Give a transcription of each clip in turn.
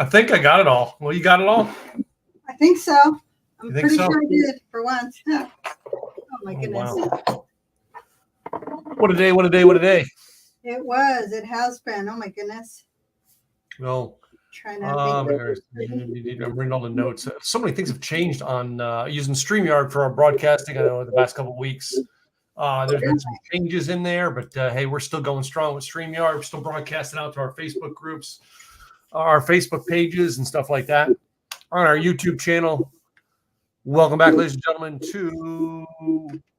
I think I got it all. Well, you got it all? I think so. I'm pretty sure I did for once. Oh, my goodness. Wow. What a day, what a day, what a day. It was. It has been. Oh, my goodness. No. Trying to I'm reading all the notes. So many things have changed on using StreamYard for our broadcasting. I know the past couple of weeks. There's been some changes in there, but hey, we're still going strong with StreamYard. We're still broadcasting out to our Facebook groups, our Facebook pages, and stuff like that on our YouTube channel. Welcome back, ladies and gentlemen, to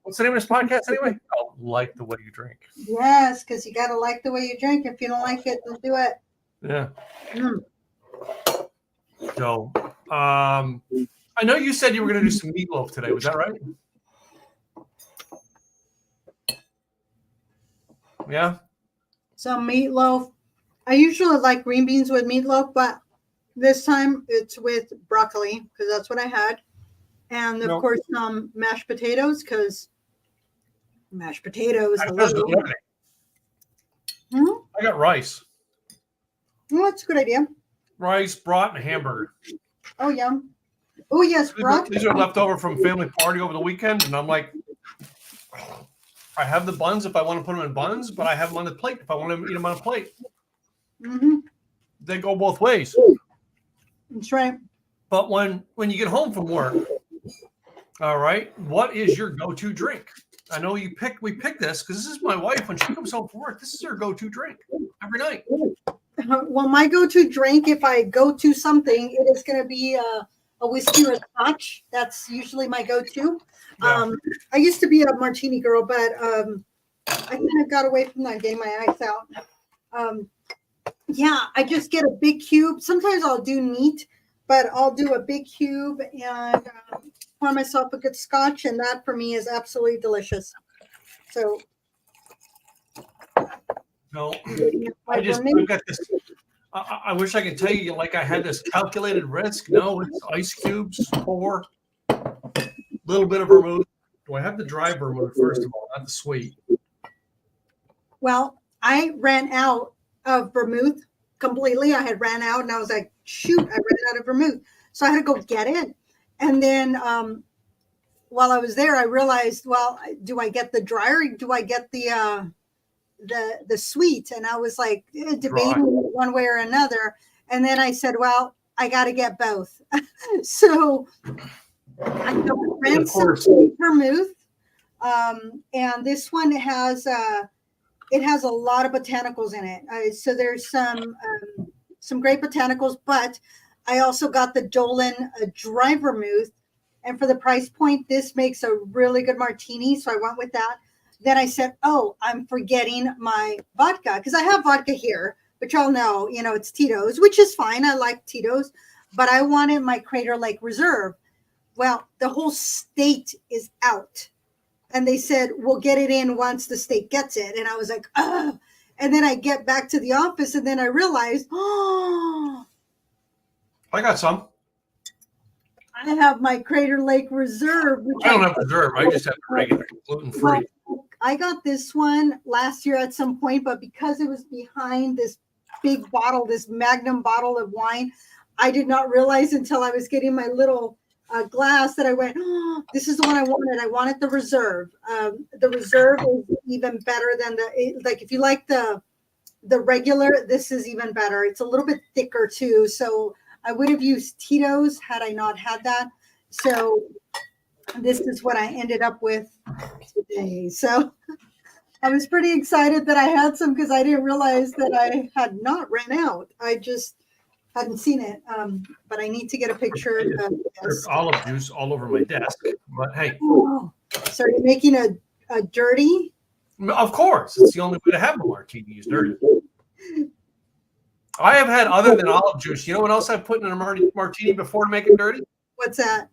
what's the name of this podcast anyway? Oh, Like the Way You Drink. Yes, because you got to like the way you drink. If you don't like it, don't do it. Yeah. So, I know you said you were going to do some meatloaf today. Was that right? Yeah. So meatloaf. I usually like green beans with meatloaf, but this time it's with broccoli because that's what I had. And of course, mashed potatoes because mashed potatoes. I got rice. Oh, that's a good idea. Rice, brat, and hamburger. Oh, yum. Oh, yes, brat. These are left over from family party over the weekend, and I'm like, I have the buns if I want to put them in buns, but I have them on the plate if I want to eat them on a plate. Mm-hmm. They go both ways. That's right. But when you get home from work, all right, what is your go-to drink? I know we picked this because this is my wife. When she comes home from work, this is her go-to drink every night. Well, my go-to drink, if I go to something, it is going to be a whiskey or a scotch. That's usually my go-to. Yeah. I used to be a martini girl, but I kind of got away from that, getting my eyes out. Yeah, I just get a big cube. Sometimes I'll do neat, but I'll do a big cube and pour myself a good scotch, and that for me is absolutely delicious. So, no, I've got this. I wish I could tell you like I had this calculated risk. No, it's ice cubes, pour, a little bit of vermouth. Do I have the dry vermouth first of all, not the sweet? Well, I ran out of vermouth completely. I had ran out, and I was like, shoot, I ran out of vermouth. So I had to go get it. And then while I was there, I realized, well, do I get the dry or do I get the sweet? And I was like debating one way or another. And then I said, well, I got to get both. So I ran some vermouth. And this one has a lot of botanicals in it. So there's some great botanicals, but I also got the Dolan dry vermouth. And for the price point, this makes a really good martini. So I went with that. Then I said, oh, I'm forgetting my vodka because I have vodka here, but y'all know, it's Tito's, which is fine. I like Tito's, but I wanted my Crater Lake Reserve. Well, the whole state is out. And they said, we'll get it in once the state gets it. And I was like, oh. And then I get back to the office and then I realized, oh. I got some. I have my Crater Lake Reserve. I don't have reserve. I just have regular gluten-free. Well, I got this one last year at some point, but because it was behind this big bottle, this magnum bottle of wine, I did not realize until I was getting my little glass that I went, oh, this is the one I wanted. I wanted the Reserve. The Reserve is even better than if you like the regular, this is even better. It's a little bit thicker too. So I would have used Tito's had I not had that. So this is what I ended up with today. So I was pretty excited that I had some because I didn't realize that I had not ran out. I just hadn't seen it. But I need to get a picture. There's olive juice all over my desk. But hey. Oh, so you're making a dirty? Of course. It's the only way to have a martini is dirty. I have had other than olive juice. You know what else I've put in a martini before to make it dirty? What's that?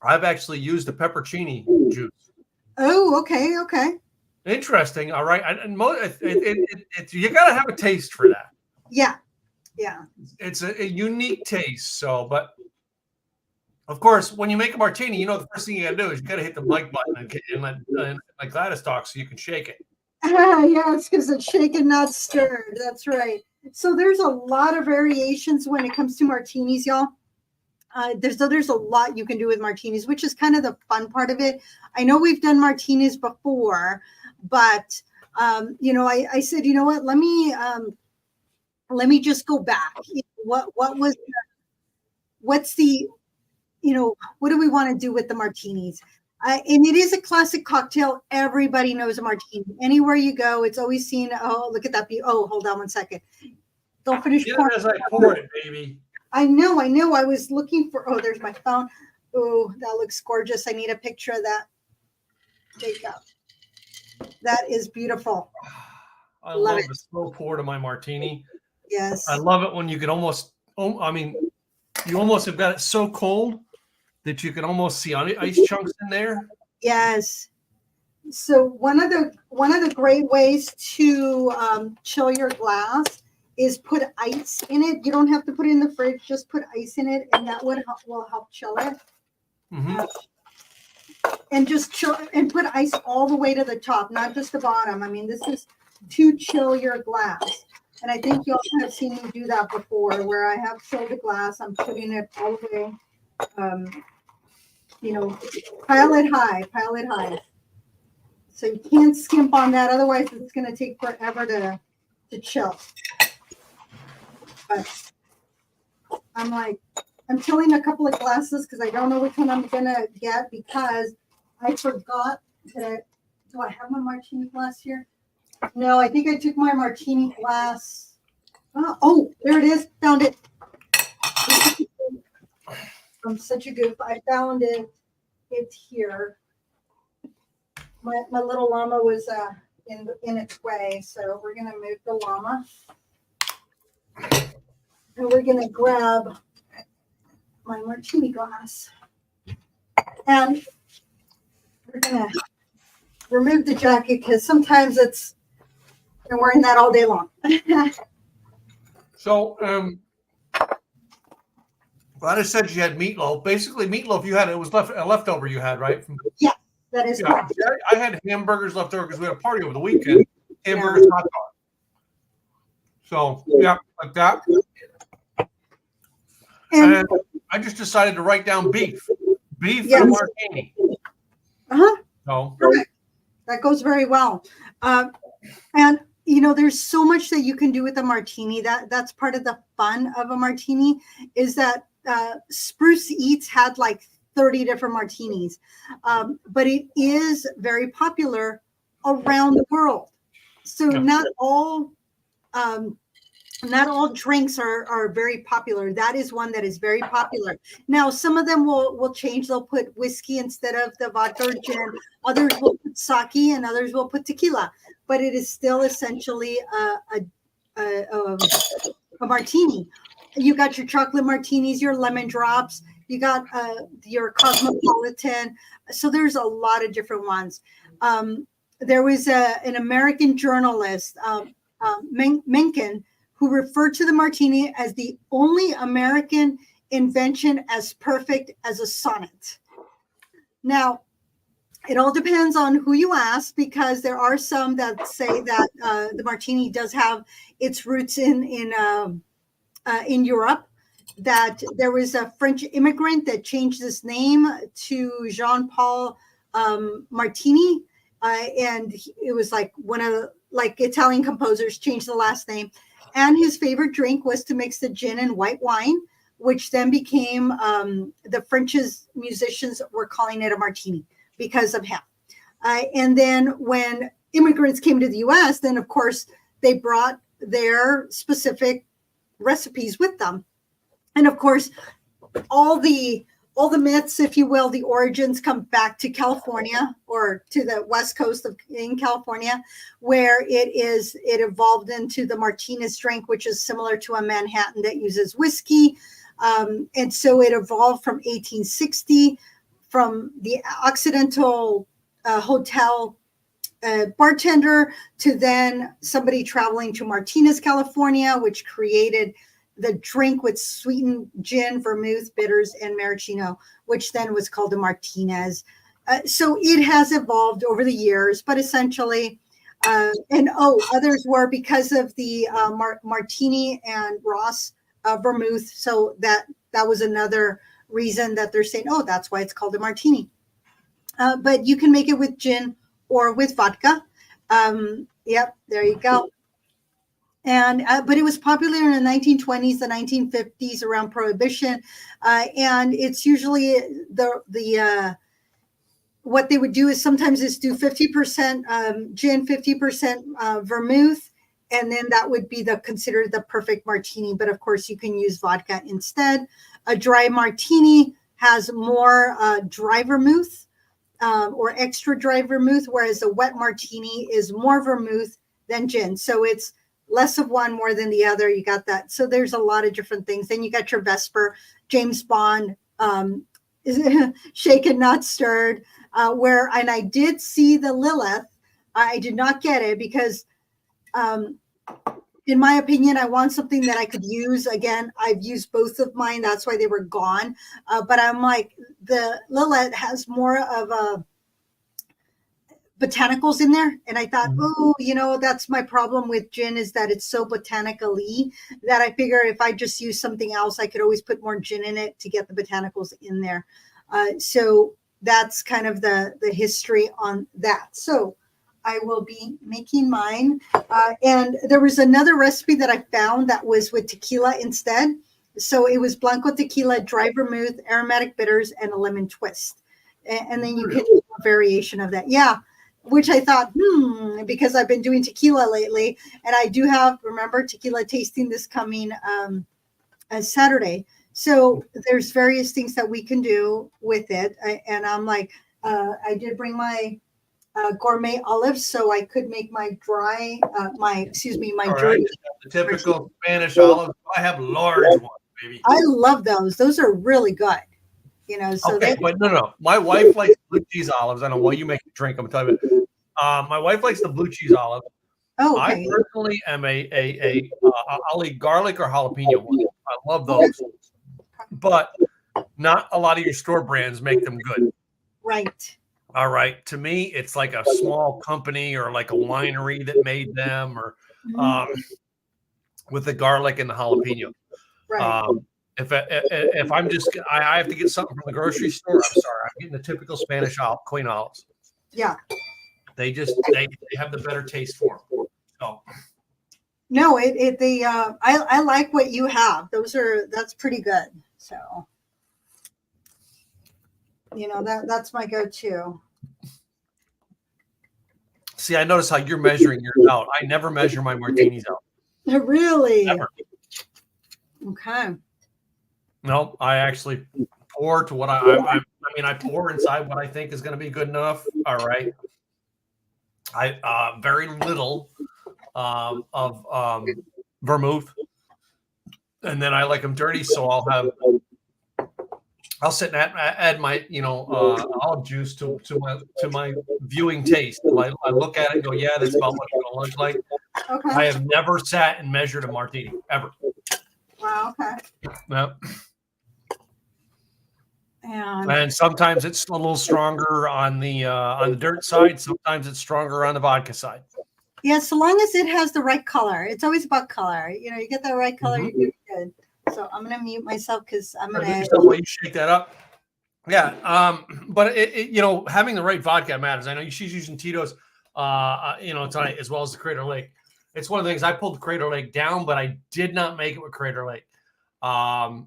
I've actually used the peppercini juice. Oh, okay. Interesting. All right. You got to have a taste for that. Yeah. It's a unique taste. So, but of course, when you make a martini, the first thing you got to do is you got to hit the mic button and let Gladys talk so you can shake it. Yes, because it's shaken, not stirred. That's right. So there's a lot of variations when it comes to martinis, y'all. There's a lot you can do with martinis, which is kind of the fun part of it. I know we've done martinis before, but I said, you know what? Let me just go back. What's the what do we want to do with the martinis? And it is a classic cocktail. Everybody knows a martini. Anywhere you go, it's always seen. Oh, look at that! Oh, hold on one second. Don't finish pouring. As I pour it, baby. I know. I was looking for. Oh, there's my phone. Oh, that looks gorgeous. I need a picture of that. Take out. That is beautiful. I love the slow pour to my martini. Yes. I love it when you can almost. You almost have got it so cold that you can almost see ice chunks in there. Yes. So one of the great ways to chill your glass is put ice in it. You don't have to put it in the fridge; just put ice in it, and that will help chill it. Mm-hmm. And just chill and put ice all the way to the top, not just the bottom. I mean, this is to chill your glass. And I think you all have seen me do that before, where I have chilled the glass. I'm putting it all the way. Pile it high. So you can't skimp on that. Otherwise, it's going to take forever to chill. But I'm chilling a couple of glasses because I don't know which one I'm going to get because I forgot that. Do I have my martini glass here? No, I think I took my martini glass. Oh, there it is. Found it. I'm such a goof. I found it. It's here. My little llama was in its way, so we're gonna move the llama, and we're gonna grab my martini glass, and we're gonna remove the jacket because sometimes I'm wearing that all day long. So, Gladys said she had meatloaf. Basically, meatloaf it was a leftover you had, right? Yeah, that is correct. I had hamburgers left over because we had a party over the weekend. Hamburgers, hot dog. So, yeah, like that. And I just decided to write down beef. Beef and martini. So that goes very well. And there's so much that you can do with a martini. That's part of the fun of a martini is that Spruce Eats had like 30 different martinis, but it is very popular around the world. So not all drinks are very popular. That is one that is very popular. Now, some of them will change. They'll put whiskey instead of the vodka or gin. Others will put sake and others will put tequila. But it is still essentially a martini. You got your chocolate martinis, your lemon drops. You got your cosmopolitan. So there's a lot of different ones. There was an American journalist, Mencken, who referred to the martini as the only American invention as perfect as a sonnet. Now, it all depends on who you ask, because there are some that say that the martini does have its roots in Europe. That there was a French immigrant that changed his name to Jean-Paul Martini, and it was like one of Italian composers changed the last name. And his favorite drink was to mix the gin and white wine, which then became the French's musicians were calling it a martini because of him. And then when immigrants came to the U.S., then of course they brought their specific recipes with them. And of course, all the myths, if you will, the origins come back to California, or to the West Coast in California, where it evolved into the Martinis drink, which is similar to a Manhattan that uses whiskey. And so it evolved from 1860 from the Occidental hotel bartender to then somebody traveling to Martinez, California, which created the drink with sweetened gin, vermouth, bitters, and maraschino, which then was called a Martinez. So it has evolved over the years, but essentially And others were because of the Martini and Ross vermouth. So that was another reason that they're saying, oh, that's why it's called a martini. But you can make it with gin or with vodka. Yep, there you go. And but it was popular in the 1920s, the 1950s, around Prohibition, and it's usually the what they would do is sometimes is do 50% gin, 50% vermouth, and then that would be considered the perfect martini. But of course, you can use vodka instead. A dry martini has more dry vermouth or extra dry vermouth, whereas a wet martini is more vermouth than gin. So it's less of one, more than the other. You got that. So there's a lot of different things. Then you got your Vesper, James Bond, shaken, not stirred, and I did see the Lilith. I did not get it because, in my opinion, I want something that I could use. Again, I've used both of mine. That's why they were gone. But I'm like, the Lilith has more of a botanicals in there, and I thought, that's my problem with gin, is that it's so botanically that I figure if I just use something else, I could always put more gin in it to get the botanicals in there. So that's kind of the history on that. So I will be making mine, and there was another recipe that I found that was with tequila instead. So it was blanco tequila, dry vermouth, aromatic bitters, and a lemon twist, and then you can do a variation of that. Yeah. Which I thought, because I've been doing tequila lately, and I do have, remember, tequila tasting this coming Saturday. So there's various things that we can do with it. And I'm like, I did bring my gourmet olives, so I could make my dry, my dirty. Right. The typical Spanish olives. I have large ones, baby. I love those. Those are really good. So okay, but no. My wife likes blue cheese olives. I know while you make a drink, I'm telling you. My wife likes the blue cheese olive. Oh, okay. I personally am I'll eat garlic or jalapeno one. I love those, but not a lot of your store brands make them good. Right. All right. To me, it's like a small company or like a winery that made them, or with the garlic and the jalapeno. Right. If I'm I have to get something from the grocery store, I'm sorry, I'm getting the typical Spanish queen olives. Yeah. They have the better taste for them. So. No, I like what you have. That's pretty good. So, that's my go-to. See, I notice how you're measuring yours out. I never measure my martinis out. Really? Never. Okay. No, I actually pour to what I pour inside what I think is going to be good enough. All right. I very little of vermouth, and then I like them dirty, so I'll sit and add my olive juice to my viewing taste. I look at it and go, yeah, that's about what it's going to look like. Okay. I have never sat and measured a martini ever. Wow. Okay. Yep. And And sometimes it's a little stronger on the dirt side. Sometimes it's stronger on the vodka side. Yeah, so long as it has the right color. It's always about color. You get the right color, you're good. So I'm gonna mute myself because I'm gonna. While you shake that up. Yeah, but having the right vodka matters. I know she's using Tito's, tonight, as well as the Crater Lake. It's one of the things I pulled the Crater Lake down, but I did not make it with Crater Lake. I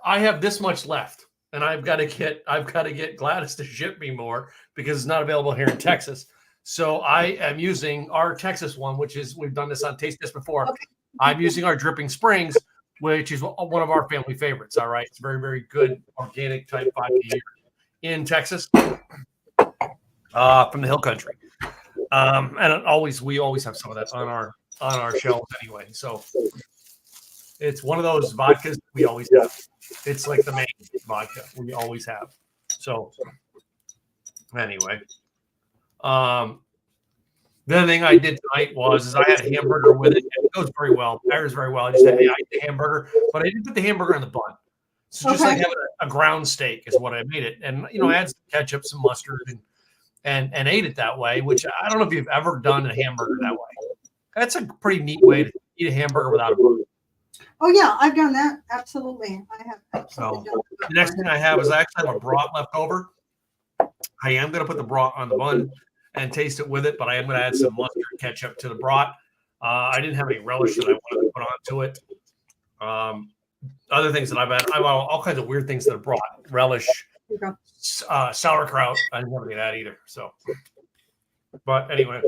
have this much left, and I've got to get Gladys to ship me more because it's not available here in Texas. So I am using our Texas one, which is, we've done this on Taste Test before. Okay. I'm using our Dripping Springs, which is one of our family favorites. All right, it's very, very good organic type vodka here in Texas, from the Hill Country, and we always have some of that on our shelves anyway. So it's one of those vodkas that we always have. It's like the main vodka we always have. So anyway, the other thing I did tonight is I had a hamburger with it. It goes very well. Pairs very well. I just had the hamburger, but I didn't put the hamburger in the bun. So just like having a ground steak is what I made it. And, add some ketchup, some mustard, and ate it that way, which I don't know if you've ever done a hamburger that way. That's a pretty neat way to eat a hamburger without a bun. Oh yeah, I've done that. Absolutely. I have absolutely done that. The next thing I have is I actually have a brat left over. I am going to put the brat on the bun and taste it with it, but I am going to add some mustard ketchup to the brat. I didn't have any relish that I wanted to put onto it. Other things that I've had all kinds of weird things that I brought. Relish, sauerkraut. I didn't have any of that either. So, but anyway,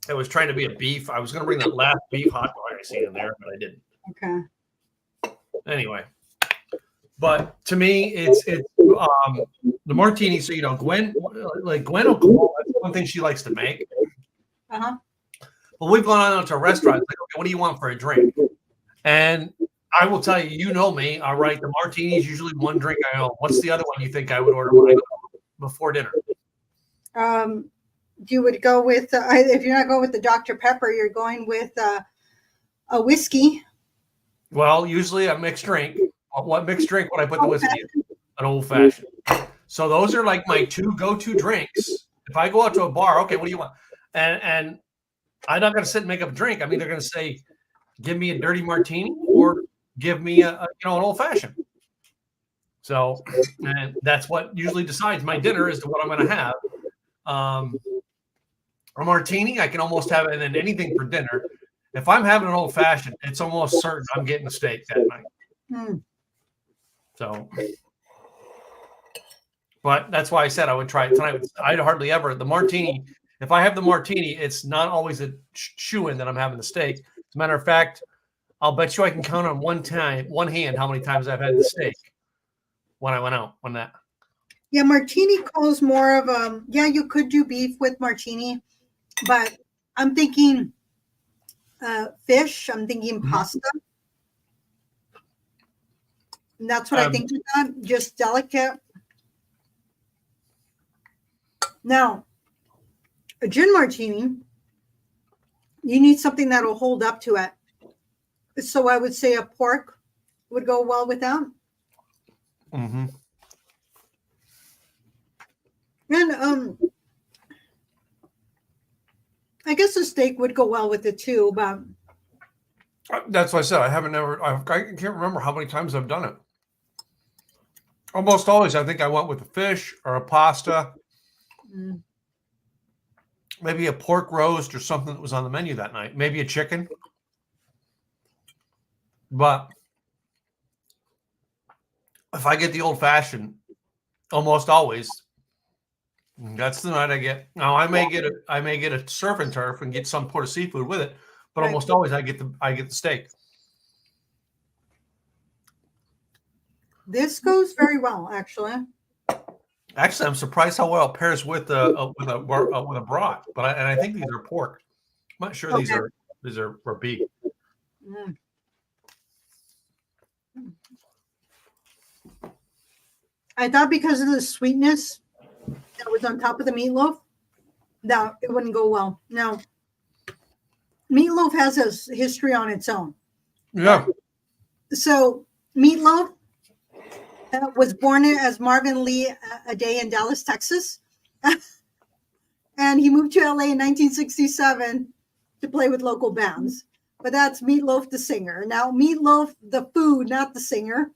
I was trying to be a beef. I was going to bring that last beef hot dog I see in there, but I didn't. Okay. Anyway, but to me, it's the martini. So Gwen will call. That's one thing she likes to make. Uh-huh. But we've gone out to a restaurant. Like, okay, what do you want for a drink? And I will tell you, you know me. All right, the martini is usually one drink I own. What's the other one you think I would order when I go before dinner? You would go with if you're not going with the Dr. Pepper, you're going with a whiskey. Well, usually a mixed drink. What mixed drink would I put the whiskey in? An old fashioned. So those are like my two go-to drinks. If I go out to a bar, okay, what do you want? And I'm not going to sit and make up a drink. I'm either going to say, give me a dirty martini or give me an old fashioned. So, and that's what usually decides my dinner as to what I'm going to have. A martini, I can almost have it in anything for dinner. If I'm having an old fashioned, it's almost certain I'm getting a steak that night. So, but that's why I said I would try it tonight. I'd hardly ever the martini. If I have the martini, it's not always a shoo-in that I'm having the steak. As a matter of fact, I'll bet you I can count on one hand how many times I've had the steak when I went out on that. Yeah, martini calls more of you could do beef with martini, but I'm thinking fish. I'm thinking pasta. And that's what I think of that. Just delicate. Now, a gin martini, you need something that will hold up to it. So I would say a pork would go well with that. Mm-hmm. And I guess a steak would go well with it too, but that's what I said. I can't remember how many times I've done it. Almost always, I think I went with a fish or a pasta, maybe a pork roast or something that was on the menu that night, maybe a chicken. But if I get the old fashioned, almost always, that's the night I get. Now I may get a surf and turf and get some sort of seafood with it, but almost always I get the steak. This goes very well, actually. Actually, I'm surprised how well it pairs with a brat. But I think these are pork. I'm not sure these are beef. I thought because of the sweetness that was on top of the meatloaf, that it wouldn't go well. Now, meatloaf has a history on its own. Yeah. So meatloaf was born as Marvin Lee a day in Dallas, Texas. And he moved to LA in 1967 to play with local bands. But that's Meatloaf the singer. Now, Meatloaf the food, not the singer.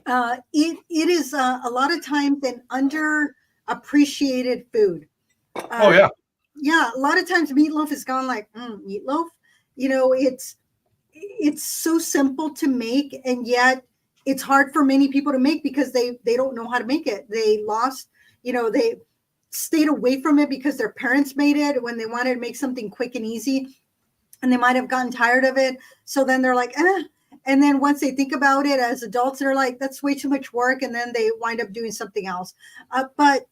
It is a lot of times an underappreciated food. Yeah. Yeah, a lot of times meatloaf has gone like, meatloaf? It's so simple to make, and yet it's hard for many people to make because they don't know how to make it. They they stayed away from it because their parents made it when they wanted to make something quick and easy, and they might have gotten tired of it. So then they're like, and then once they think about it as adults, they're like, that's way too much work. And then they wind up doing something else. But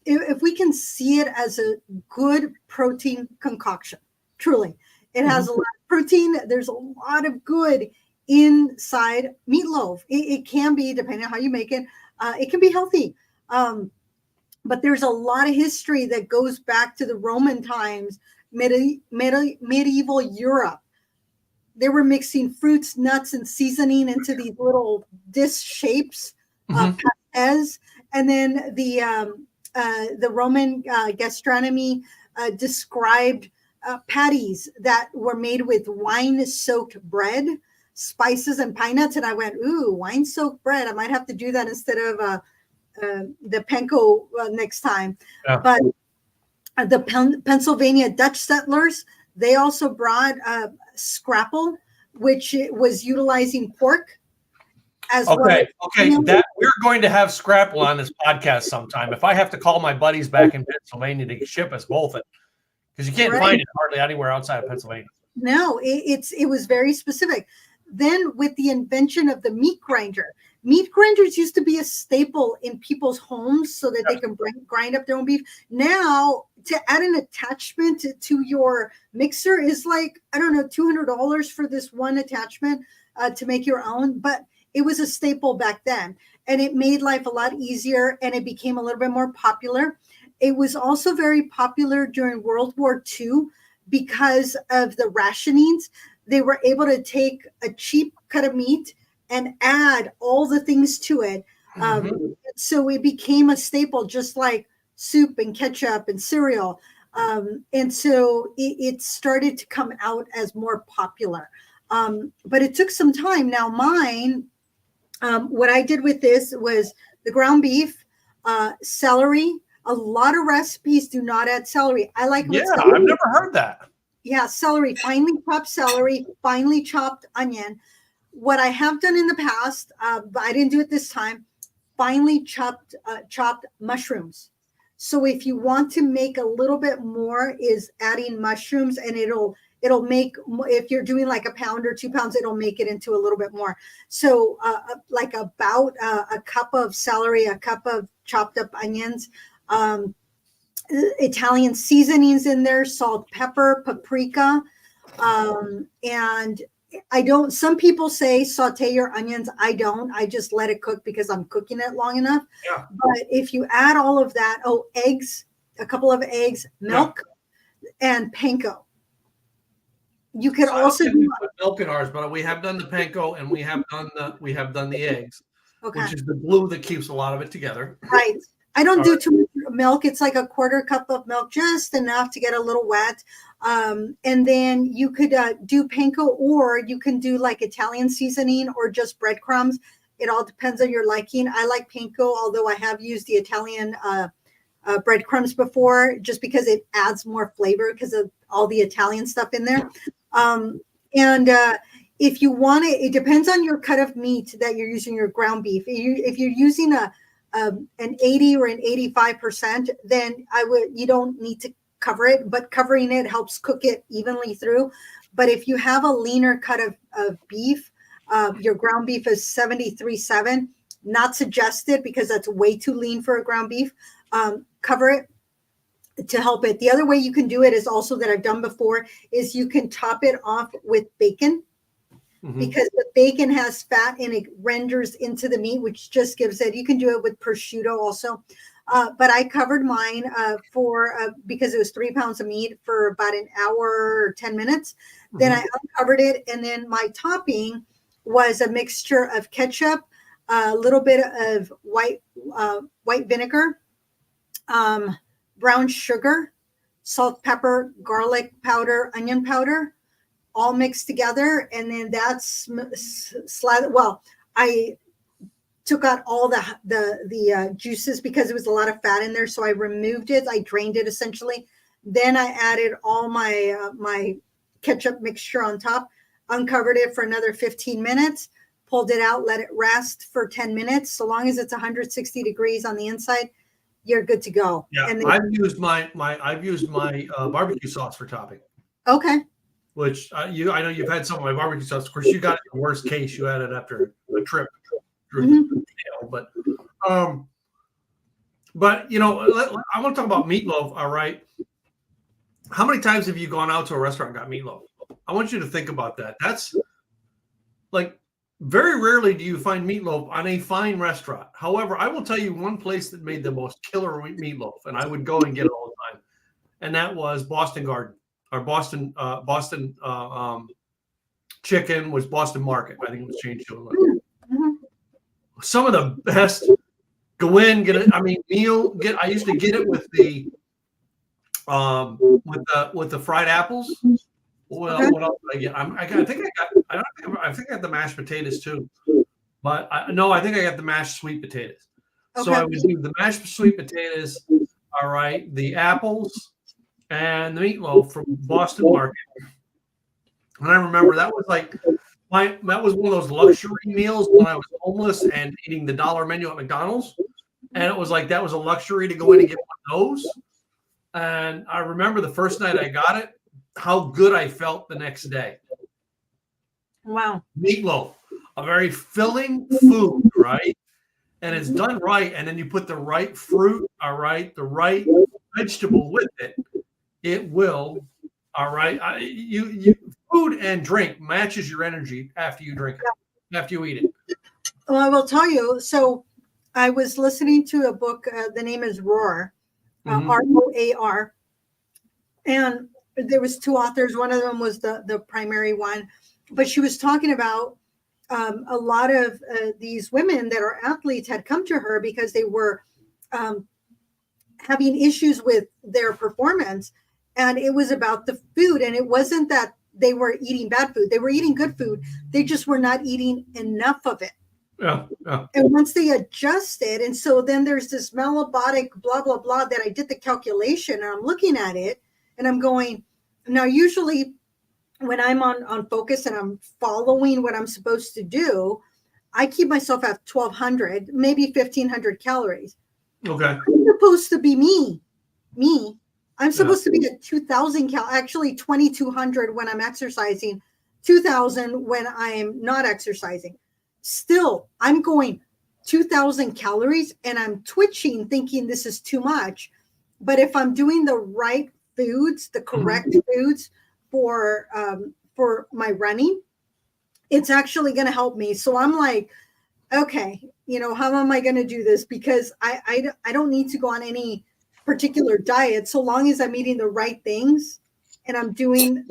if we can see it as a good protein concoction, truly, it has a lot of protein. There's a lot of good inside meatloaf. It can be, depending on how you make it, it can be healthy. But there's a lot of history that goes back to the Roman times, medieval Europe. They were mixing fruits, nuts, and seasoning into these little disc shapes, pastes. And then the Roman gastronomy described patties that were made with wine-soaked bread, spices, and pine nuts. And I went, ooh, wine-soaked bread. I might have to do that instead of the panko next time. Yeah. But the Pennsylvania Dutch settlers, they also brought scrapple, which was utilizing pork as well. Okay. That we're going to have scrapple on this podcast sometime. If I have to call my buddies back in Pennsylvania to ship us both it, because you can't find it hardly anywhere outside of Pennsylvania. No, it was very specific. Then with the invention of the meat grinder, meat grinders used to be a staple in people's homes so that they can grind up their own beef. Now, to add an attachment to your mixer is like, I don't know, $200 for this one attachment to make your own. But it was a staple back then, and it made life a lot easier, and it became a little bit more popular. It was also very popular during World War II because of the rationings. They were able to take a cheap cut of meat and add all the things to it. So it became a staple, just like soup and ketchup and cereal. And so it started to come out as more popular. But it took some time. Now mine, what I did with this was the ground beef, celery. A lot of recipes do not add celery. I like celery. I've never heard that. Yeah, celery, finely chopped onion. What I have done in the past, but I didn't do it this time, finely chopped mushrooms. So if you want to make a little bit more, is adding mushrooms, and it'll make, if you're doing like a pound or 2 pounds, it'll make it into a little bit more. So like about a cup of celery, a cup of chopped up onions, Italian seasonings in there, salt, pepper, paprika. And I don't, some people say saute your onions. I don't. I just let it cook because I'm cooking it long enough. Yeah. But if you add all of that, eggs, a couple of eggs, milk, and panko. You could also do milk in ours, but we have done the panko and we have done the eggs, okay, which is the glue that keeps a lot of it together. Right. I don't do too much milk. It's like a quarter cup of milk, just enough to get a little wet. And then you could do panko, or you can do like Italian seasoning or just breadcrumbs. It all depends on your liking. I like panko, although I have used the Italian breadcrumbs before, just because it adds more flavor because of all the Italian stuff in there. If you want it depends on your cut of meat that you're using, your ground beef. If you're using an 80 or an 85%, then you don't need to cover it, but covering it helps cook it evenly through. But if you have a leaner cut of beef, your ground beef is 73.7, not suggested because that's way too lean for a ground beef. Cover it to help it. The other way you can do it is also that I've done before is you can top it off with bacon. Mm-hmm. Because the bacon has fat and it renders into the meat, which just gives it. You can do it with prosciutto also. But I covered mine because it was 3 pounds of meat for about an hour or 10 minutes. Mm-hmm. Then I uncovered it. And then my topping was a mixture of ketchup, a little bit of white vinegar, brown sugar, salt, pepper, garlic powder, onion powder, all mixed together. And then that's I took out all the juices because there was a lot of fat in there. So I removed it. I drained it essentially. Then I added all my ketchup mixture on top, uncovered it for another 15 minutes, pulled it out, let it rest for 10 minutes. So long as it's 160 degrees on the inside, you're good to go. Yeah, and then, I've used my barbecue sauce for topping. Okay. Which I know you've had some of my barbecue sauce. Of course, you got it in the worst case. You had it after a trip. Mm-hmm. But I want to talk about meatloaf. All right. How many times have you gone out to a restaurant and got meatloaf? I want you to think about that. That's like very rarely do you find meatloaf on a fine restaurant. However, I will tell you one place that made the most killer meatloaf, and I would go and get it all the time, and that was Boston Garden. Or Boston Chicken was Boston Market. I think it was changed to. Mm-hmm. Some of the best Go in, get it. I mean, meal. I used to get it with the fried apples. Well, Okay. what else did I get? I think I got. I think I got the mashed potatoes too. But no, I think I got the mashed sweet potatoes. So Okay. I would do the mashed sweet potatoes. All right, the apples and the meatloaf from Boston Market. And I remember that was like that was one of those luxury meals when I was homeless and eating the dollar menu at McDonald's. And it was like that was a luxury to go in and get one of those. And I remember the first night I got it, how good I felt the next day. Wow. Meatloaf, a very filling food, right? And it's done right. And then you put the right fruit, all right, the right vegetable with it. It will, all right. You food and drink matches your energy after you drink it, after you eat it. Well, I will tell you. So I was listening to a book. The name is Roar, Roar. And there was two authors. One of them was the primary one. But she was talking about a lot of these women that are athletes had come to her because they were having issues with their performance. And it was about the food. And it wasn't that they were eating bad food. They were eating good food. They just were not eating enough of it. Yeah. And once they adjusted, and so then there's this metabolic blah, blah, blah that I did the calculation and I'm looking at it and I'm going, now usually when I'm on focus and I'm following what I'm supposed to do, I keep myself at 1,200, maybe 1,500 calories. Okay. I'm supposed to be me. I'm supposed to be at 2,000 actually 2,200 when I'm exercising, 2,000 when I'm not exercising. Still, I'm going 2,000 calories and I'm twitching thinking this is too much. But if I'm doing the right foods, the correct foods for my running, it's actually going to help me. So I'm like, okay, how am I going to do this? Because I don't need to go on any particular diet so long as I'm eating the right things and I'm doing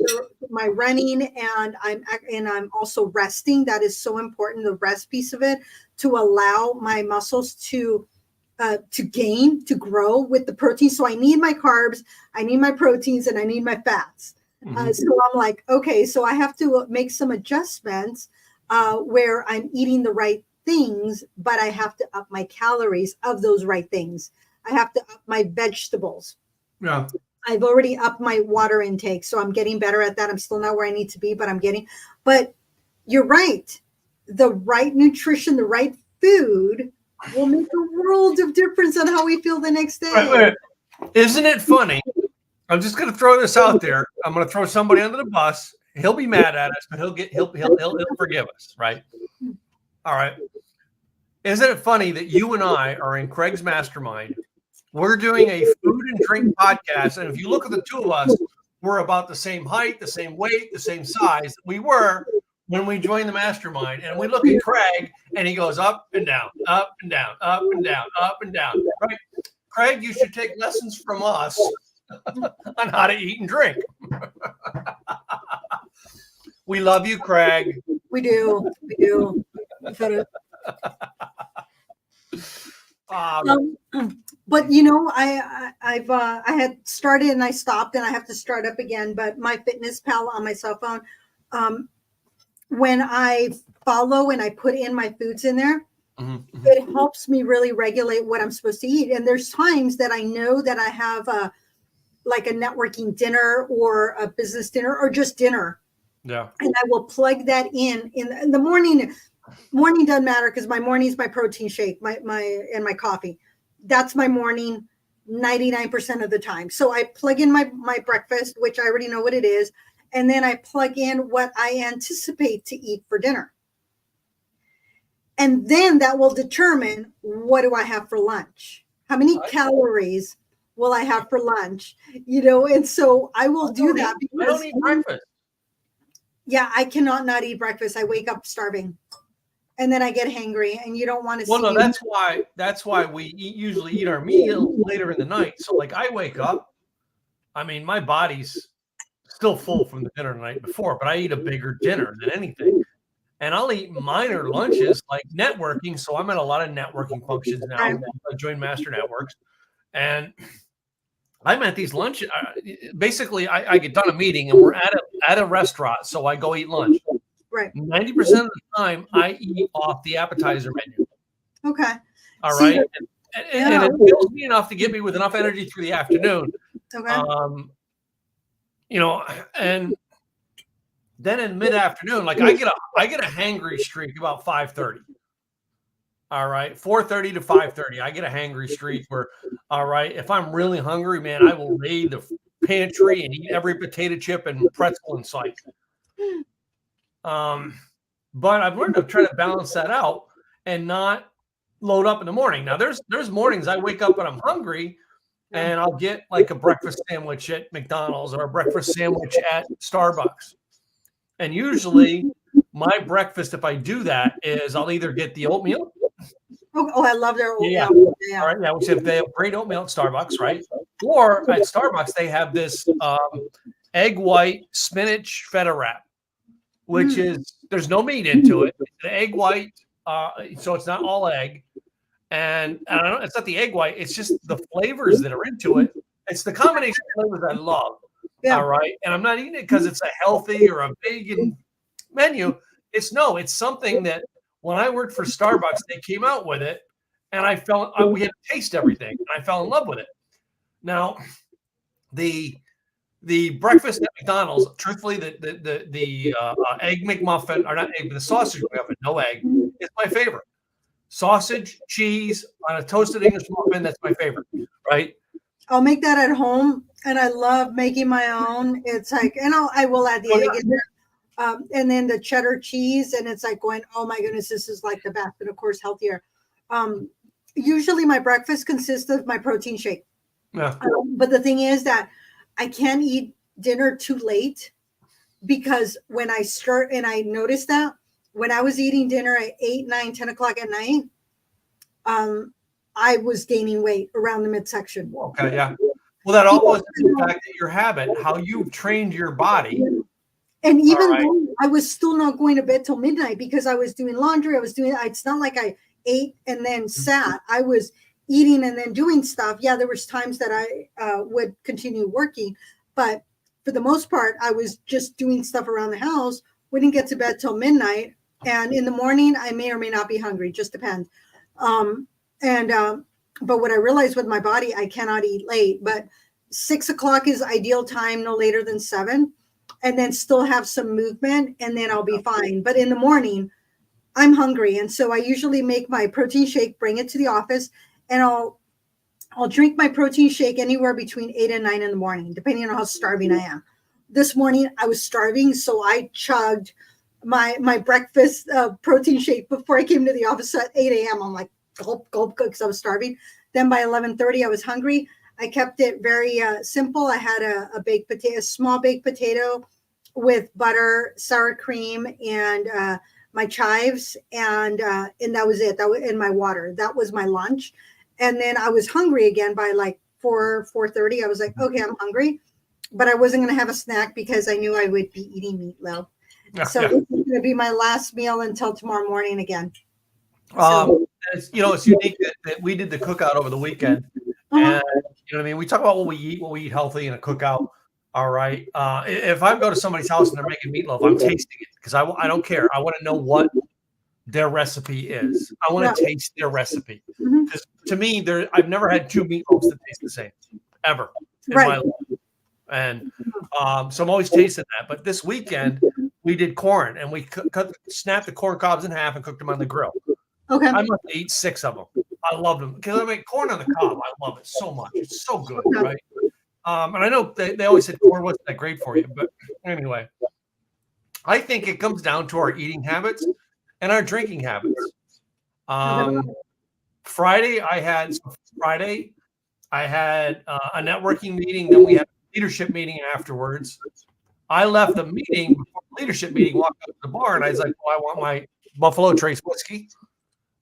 my running and I'm also resting. That is so important, the rest piece of it, to allow my muscles to grow with the protein. So I need my carbs, I need my proteins, and I need my fats. So I'm like, okay, so I have to make some adjustments where I'm eating the right things, but I have to up my calories of those right things. I have to up my vegetables. Yeah. I've already upped my water intake, so I'm getting better at that. I'm still not where I need to be, but I'm getting. But you're right. The right nutrition, the right food will make a world of difference on how we feel the next day. Wait. Isn't it funny? I'm just going to throw this out there. I'm going to throw somebody under the bus. He'll be mad at us, but he'll forgive us, right? All right. Isn't it funny that you and I are in Craig's mastermind? We're doing a food and drink podcast, and if you look at the two of us, we're about the same height, the same weight, the same size that we were when we joined the mastermind. And we look at Craig, and he goes up and down, up and down, up and down, up and down. Right, Craig, you should take lessons from us on how to eat and drink. We love you, Craig. We do. But I had started and I stopped and I have to start up again. But my Fitness Pal on my cell phone, when I follow and I put in my foods in there, it helps me really regulate what I'm supposed to eat. And there's times that I know that I have a networking dinner or a business dinner or just dinner. Yeah. And I will plug that in the morning. Morning doesn't matter because my morning is my protein shake, my coffee. That's my morning 99% of the time. So I plug in my breakfast, which I already know what it is. And then I plug in what I anticipate to eat for dinner. And then that will determine what do I have for lunch? How many calories will I have for lunch? And so I will do that. I don't eat breakfast. Yeah, I cannot not eat breakfast. I wake up starving. And then I get hangry, and you don't want to. Well, no, that's why we usually eat our meal later in the night. So, like, I wake up. I mean, my body's still full from the dinner the night before, but I eat a bigger dinner than anything. and I'll eat minor lunches like networking. So I'm at a lot of networking functions now. Right. I joined Master Networks, and I'm at these lunch. Basically, I get done a meeting and we're at a restaurant, so I go eat lunch. Right. 90% of the time, I eat off the appetizer menu. Okay. All See, right, and it fills me enough to get me with enough energy through the afternoon. Okay. And then in mid-afternoon, like I get a hangry streak about 5:30. All right, 4:30 to 5:30, I get a hangry streak where, all right, if I'm really hungry, man, I will raid the pantry and eat every potato chip and pretzel in sight. But I've learned to try to balance that out and not load up in the morning. Now, there's mornings I wake up and I'm hungry, and I'll get like a breakfast sandwich at McDonald's or a breakfast sandwich at Starbucks. And usually my breakfast, if I do that, is I'll either get the oatmeal. Oh, I love their oatmeal. Yeah. All right. Yeah. Which if they have great oatmeal at Starbucks, right? Or at Starbucks, they have this egg white spinach feta wrap, which is, there's no meat into it. It's an egg white. So it's not all egg. And I don't know, it's not the egg white. It's just the flavors that are into it. It's the combination of flavors I love. Yeah. All right. And I'm not eating it because it's a healthy or a vegan menu. It's something that when I worked for Starbucks, they came out with it, and we had to taste everything, and I fell in love with it. Now, the breakfast at McDonald's, truthfully, the egg McMuffin, or not egg, but the sausage McMuffin, no egg, is my favorite. Sausage, cheese on a toasted English muffin, that's my favorite, right? I'll make that at home, and I love making my own. It's like, and I will add the egg in there. And then the cheddar cheese, and it's like going, oh my goodness, this is like the best, but of course healthier. Usually my breakfast consists of my protein shake. Yeah. But the thing is that I can't eat dinner too late, because when I start, and I noticed that when I was eating dinner at 8, 9, 10 o'clock at night, I was gaining weight around the midsection. Okay, yeah. Well, that all goes to the fact that your habit, how you've trained your body. And even though I was still not going to bed till midnight because I was doing laundry, it's not like I ate and then sat. I was eating and then doing stuff. Yeah, there was times that I would continue working, but for the most part, I was just doing stuff around the house. Wouldn't get to bed till midnight, and in the morning, I may or may not be hungry. Just depends. But what I realized with my body, I cannot eat late. But 6 o'clock is ideal time, no later than 7. And then still have some movement, and then I'll be fine. But in the morning, I'm hungry. And so I usually make my protein shake, bring it to the office, and I'll drink my protein shake anywhere between 8 and 9 in the morning, depending on how starving I am. This morning, I was starving, so I chugged my breakfast protein shake before I came to the office at 8 a.m. I'm like, gulp, gulp, because I was starving. Then by 11:30, I was hungry. I kept it very simple. I had a small baked potato with butter, sour cream, and my chives, and that was it. That was in my water. That was my lunch. And then I was hungry again by like 4:30. I was like, okay, I'm hungry, but I wasn't going to have a snack because I knew I would be eating meatloaf. So this is going to be my last meal until tomorrow morning again. It's unique that we did the cookout over the weekend. And you know what I mean? We talk about what we eat healthy in a cookout. All right. If I go to somebody's house and they're making meatloaf, I'm tasting it because I don't care. I want to know what their recipe is. I want to taste their recipe. Because to me, I've never had 2 meatloaves that taste the same ever in my life. And so I'm always tasting that. But this weekend we did corn, and we snapped the corn cobs in half and cooked them on the grill. Okay. I must eat 6 of them. I love them because I make corn on the cob. I love it so much. It's so good, right? And I know they always said corn wasn't that great for you, but anyway, I think it comes down to our eating habits and our drinking habits. Friday I had a networking meeting. Then we had a leadership meeting afterwards. I left the meeting before the leadership meeting, walked up to the bar, and I was like, "Oh, I want my Buffalo Trace whiskey."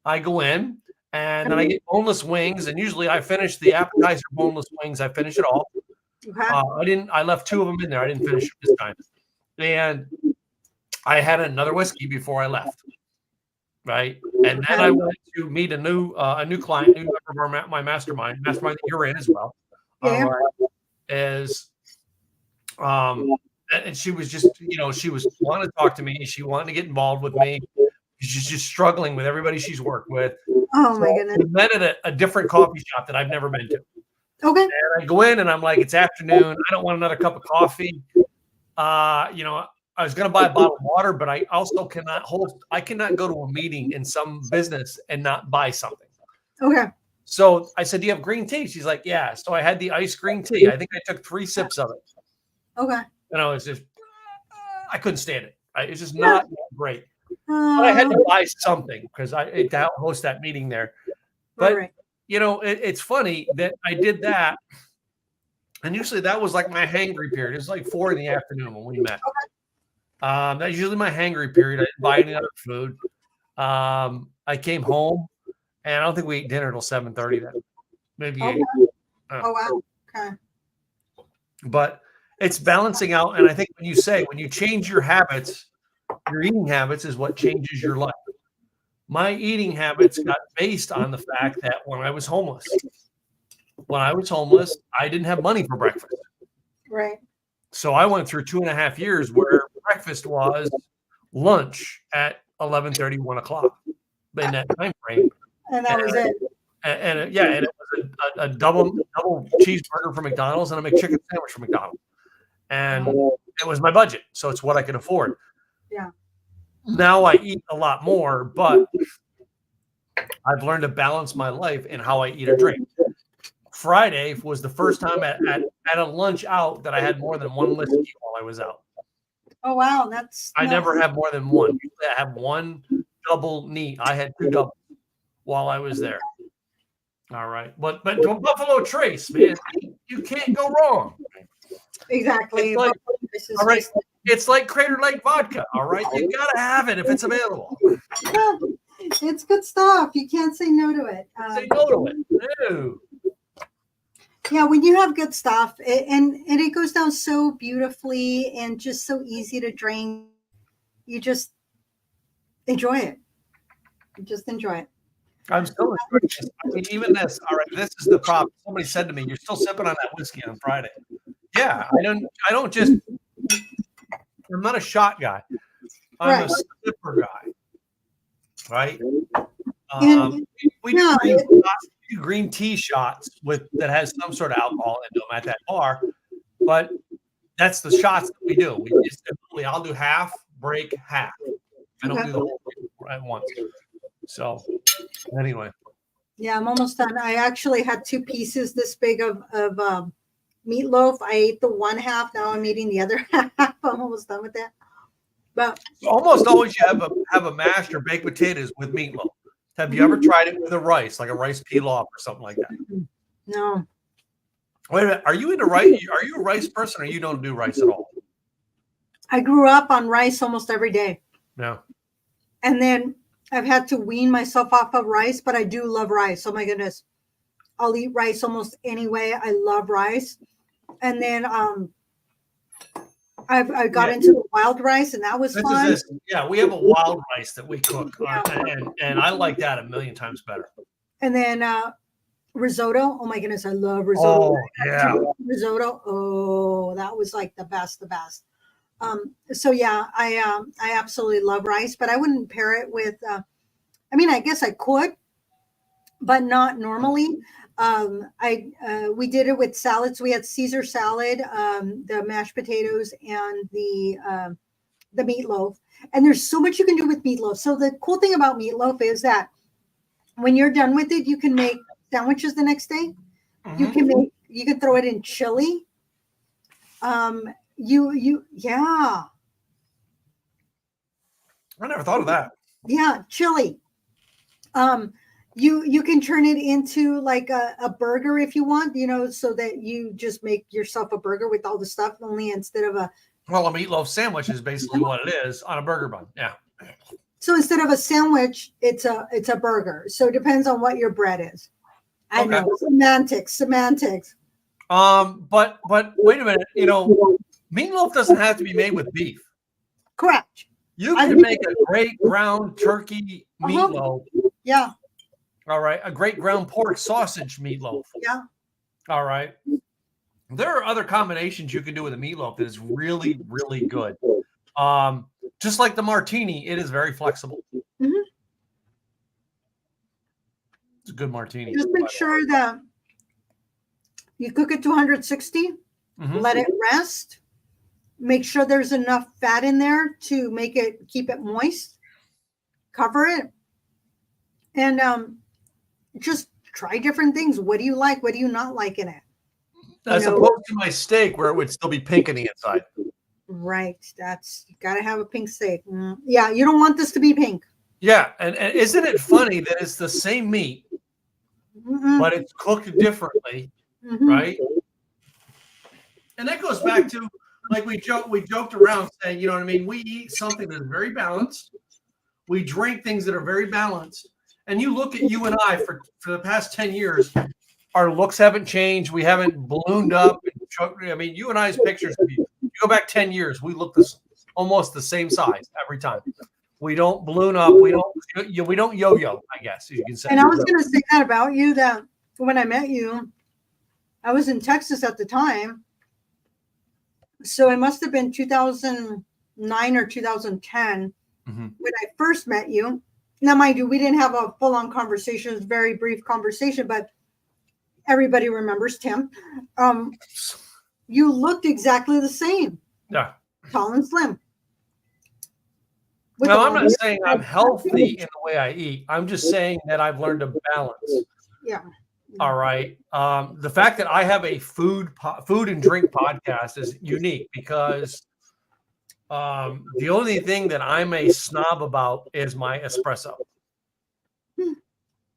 I go in, and then I get boneless wings, and usually I finish the appetizer boneless wings. I finish it all. Okay. I left 2 of them in there. I didn't finish it this time. And I had another whiskey before I left. Right. And then I went to meet a new client, new member of my mastermind that you're in as well. Yeah. And she was just, she was wanting to talk to me. She wanted to get involved with me. She's just struggling with everybody she's worked with. Oh my goodness. We met at a different coffee shop that I've never been to. Okay. And I go in and I'm like, it's afternoon. I don't want another cup of coffee. I was going to buy a bottle of water, but I also I cannot go to a meeting in some business and not buy something. Okay. So I said, do you have green tea? She's like, yeah. So I had the iced green tea. I think I took 3 sips of it. Okay. And I was just, I couldn't stand it. It's just not great. But I had to buy something because to host that meeting there. But, right. It's funny that I did that. And usually that was like my hangry period. It was like 4 in the afternoon when we met. Okay. That's usually my hangry period. I didn't buy any other food. I came home, and I don't think we ate dinner until 7:30 then. Maybe 8. Oh, wow. Okay. But it's balancing out. And I think when you change your habits, your eating habits is what changes your life. My eating habits got based on the fact that when I was homeless, I didn't have money for breakfast. Right. So I went through 2.5 years where breakfast was lunch at 11:30, 1 o'clock in that time frame. And that was it. And it was a double cheeseburger from McDonald's and a McChicken sandwich from McDonald's. And it was my budget. So it's what I could afford. Yeah. Now I eat a lot more, but I've learned to balance my life in how I eat or drink. Friday was the first time at a lunch out that I had more than 1 whiskey while I was out. Oh, wow. I never have more than 1. Usually I have 1 double neat. I had 2 doubles while I was there. All right. But to a Buffalo Trace, man, you can't go wrong. Exactly. It's like Crater Lake vodka. All right. You got to have it if it's available. Yeah, it's good stuff. You can't say no to it. Say no to it. No. Yeah, when you have good stuff, and it goes down so beautifully and just so easy to drink, you just enjoy it. You just enjoy it. I'm still enjoying this. I mean, even this. All right, this is the problem. Somebody said to me, "You're still sipping on that whiskey on Friday." Yeah, I don't just. I'm not a shot guy. I'm a sipper guy. Right. We do green tea shots that has some sort of alcohol in them at that bar, but that's the shots that we do. I'll do half, break half. I don't do the whole thing at once. So anyway. Yeah, I'm almost done. I actually had 2 pieces this big of meatloaf. I ate the 1 half. Now I'm eating the other half. I'm almost done with that. But almost always you have a mashed or baked potatoes with meatloaf. Have you ever tried it with a rice, like a rice pilaf or something like that? No. Wait a minute. Are you into rice? Are you a rice person or you don't do rice at all? I grew up on rice almost every day. No. And then I've had to wean myself off of rice, but I do love rice. Oh my goodness. I'll eat rice almost any way. I love rice. And then I got into the wild rice, and that was fun. Yeah, we have a wild rice that we cook, and I like that a million times better. And then risotto. Oh my goodness, I love risotto. Oh yeah, risotto. Oh, that was like the best. So yeah, I absolutely love rice, but I wouldn't pair it with. I mean, I guess I could, but not normally. We did it with salads. We had Caesar salad, the mashed potatoes, and the meatloaf. And there's so much you can do with meatloaf. So the cool thing about meatloaf is that when you're done with it, you can make sandwiches the next day. Mm-hmm. You can throw it in chili. Yeah. I never thought of that. Yeah, chili. You can turn it into like a burger if you want, so that you just make yourself a burger with all the stuff, only instead of a meatloaf sandwich is basically what it is on a burger bun. Yeah. So instead of a sandwich, it's a burger. So it depends on what your bread is. I know, semantics. But wait a minute, meatloaf doesn't have to be made with beef. Correct. You can make a great ground turkey meatloaf. Yeah. All right. A great ground pork sausage meatloaf. Yeah. All right. There are other combinations you can do with a meatloaf that is really, really good. Just like the martini, it is very flexible. Mm-hmm. It's a good martini. Just make sure that you cook it to 160, let it rest. Make sure there's enough fat in there to keep it moist. Cover it. And just try different things. What do you like? What do you not like in it? As opposed to my steak where it would still be pink on the inside. Right. You got to have a pink steak. Yeah, you don't want this to be pink. Yeah, and isn't it funny that it's the same meat, but it's cooked differently, right? And that goes back to, like we joked around saying, you know what I mean? We eat something that's very balanced. We drink things that are very balanced. And you look at you and I for the past 10 years, our looks haven't changed. We haven't ballooned up. I mean, you and I's pictures, if you go back 10 years, we look almost the same size every time. We don't balloon up. We don't yo-yo, I guess you can say. And I was going to say that about you, that when I met you, I was in Texas at the time. So it must have been 2009 or 2010 when I first met you. Now, mind you, we didn't have a full-on conversation. It was a very brief conversation, but everybody remembers Tim. You looked exactly the same. Yeah. Tall and slim. No, I'm not saying I'm healthy in the way I eat. I'm just saying that I've learned to balance. Yeah. All right. The fact that I have a food and drink podcast is unique because the only thing that I'm a snob about is my espresso.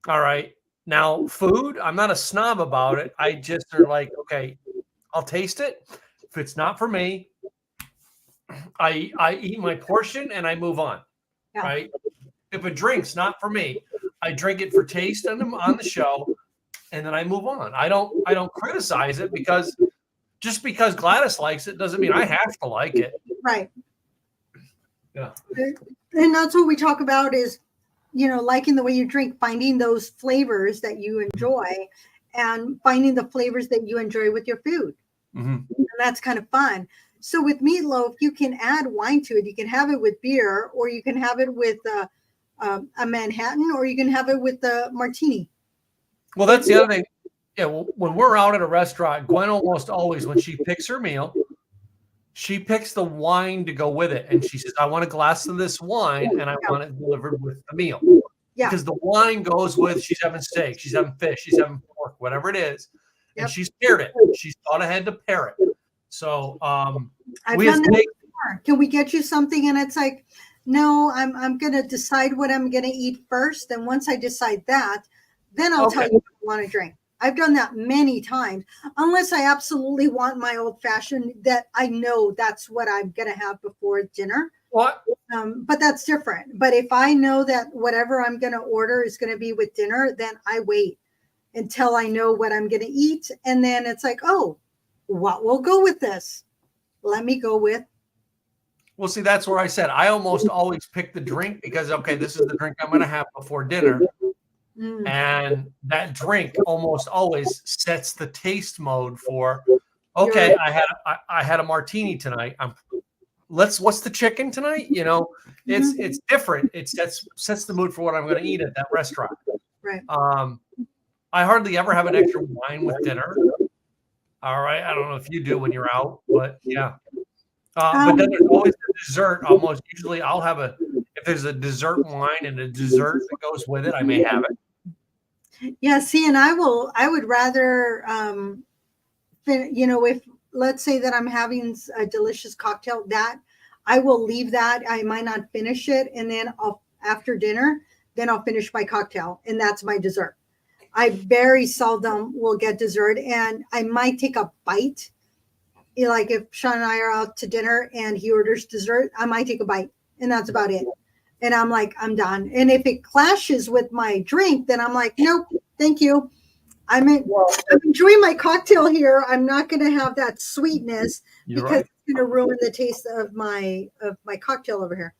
All right. Now, food, I'm not a snob about it. I just are like, okay, I'll taste it. If it's not for me, I eat my portion and I move on. Yeah. Right. If a drink's not for me, I drink it for taste on the show, and then I move on. I don't criticize it because just because Gladys likes it doesn't mean I have to like it. Right. Yeah. And that's what we talk about is, liking the way you drink, finding those flavors that you enjoy and finding the flavors that you enjoy with your food. And that's kind of fun. So with meatloaf, you can add wine to it. You can have it with beer, or you can have it with a Manhattan, or you can have it with a martini. Well, that's the other thing. Yeah, when we're out at a restaurant, Gwen almost always, when she picks her meal, she picks the wine to go with it. And she says, I want a glass of this wine, and I want it delivered with the meal. Yeah. Because the wine goes with, she's having steak, she's having fish, she's having pork, whatever it is. And she's paired it. She's thought ahead to pair it. So I've done that before. Can we get you something? And it's like, no, I'm going to decide what I'm going to eat first. And once I decide that, then I'll tell you what I want to drink. I've done that many times, unless I absolutely want my old fashioned that I know that's what I'm going to have before dinner. What? But that's different. But if I know that whatever I'm going to order is going to be with dinner, then I wait until I know what I'm going to eat. And then it's like, oh, what will go with this? Let me go with. Well, see, that's where I said I almost always pick the drink because, okay, this is the drink I'm going to have before dinner. And that drink almost always sets the taste mode for, okay, I had a martini tonight. What's the chicken tonight? It's different. It sets the mood for what I'm going to eat at that restaurant. Right. I hardly ever have an extra wine with dinner. All right. I don't know if you do when you're out, but yeah. But then there's always a dessert. Almost usually I'll have if there's a dessert wine and a dessert that goes with it, I may have it. Yeah. See, and I would rather, if let's say that I'm having a delicious cocktail, that I will leave that. I might not finish it. And then after dinner, then I'll finish my cocktail. And that's my dessert. I very seldom will get dessert, and I might take a bite. Like if Sean and I are out to dinner and he orders dessert, I might take a bite, and that's about it. And I'm like, I'm done. And if it clashes with my drink, then I'm like, nope, thank you. I'm enjoying my cocktail here. I'm not going to have that sweetness because it's going to ruin the taste of my cocktail over here.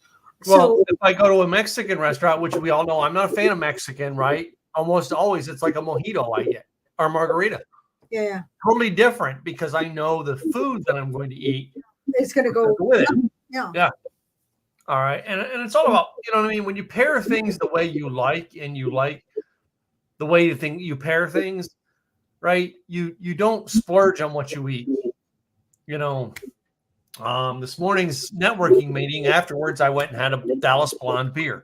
Well, So if I go to a Mexican restaurant, which we all know I'm not a fan of Mexican, right? Almost always it's like a mojito I get or margarita. yeah, Totally different because I know the food that I'm going to eat it's gonna go with it. yeah. Yeah. All right. And it's all about, you know what I mean? When you pair things the way you like and you like the way you pair things, right? You don't splurge on what you eat. You know, this morning's networking meeting, afterwards, I went and had a Dallas Blonde beer.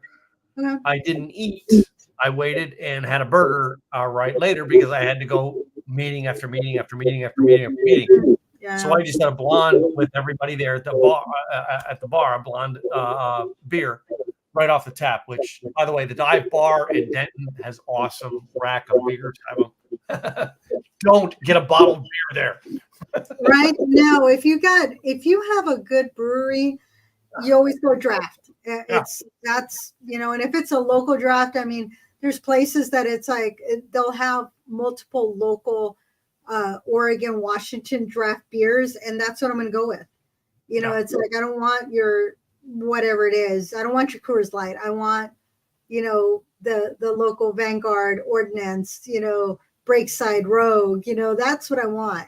Okay. I didn't eat. I waited and had a burger right later because I had to go meeting after meeting after meeting after meeting after meeting. Yeah. So I just had a blonde with everybody there at the bar. A blonde beer right off the tap. Which, by the way, the dive bar in Denton has awesome rack of beers. Don't get a bottled beer there. Right now, if you have a good brewery, you always go draft. That's and if it's a local draft, I mean, there's places that it's like they'll have multiple local Oregon, Washington draft beers, and that's what I'm going to go with. It's like I don't want your whatever it is. I don't want your Coors Light. I want the local Vanguard, Ordnance, Breakside, Rogue. That's what I want.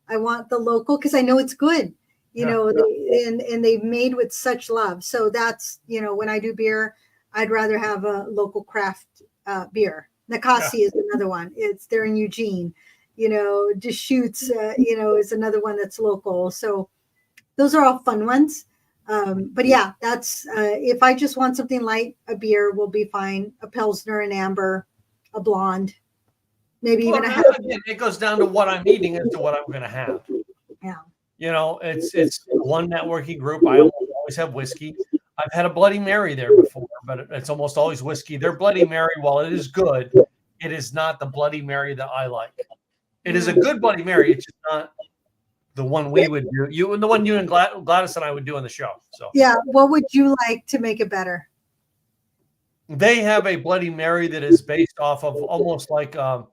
I want the local because I know it's good. And they've made with such love. So that's when I do beer, I'd rather have a local craft beer. Nakasi is another one. They're in Eugene. Deschutes, is another one that's local. So those are all fun ones. But yeah, that's if I just want something light, a beer will be fine. A Pilsner, an amber, a blonde, maybe even a half. It goes down to what I'm eating as to what I'm going to have. Yeah. It's one networking group. I always have whiskey. I've had a Bloody Mary there before, but it's almost always whiskey. Their Bloody Mary, while it is good, it is not the Bloody Mary that I like. It is a good Bloody Mary. It's just not the one we would do. The one you and Gladys and I would do on the show. So yeah, what would you like to make it better? They have a Bloody Mary that is based off of almost like a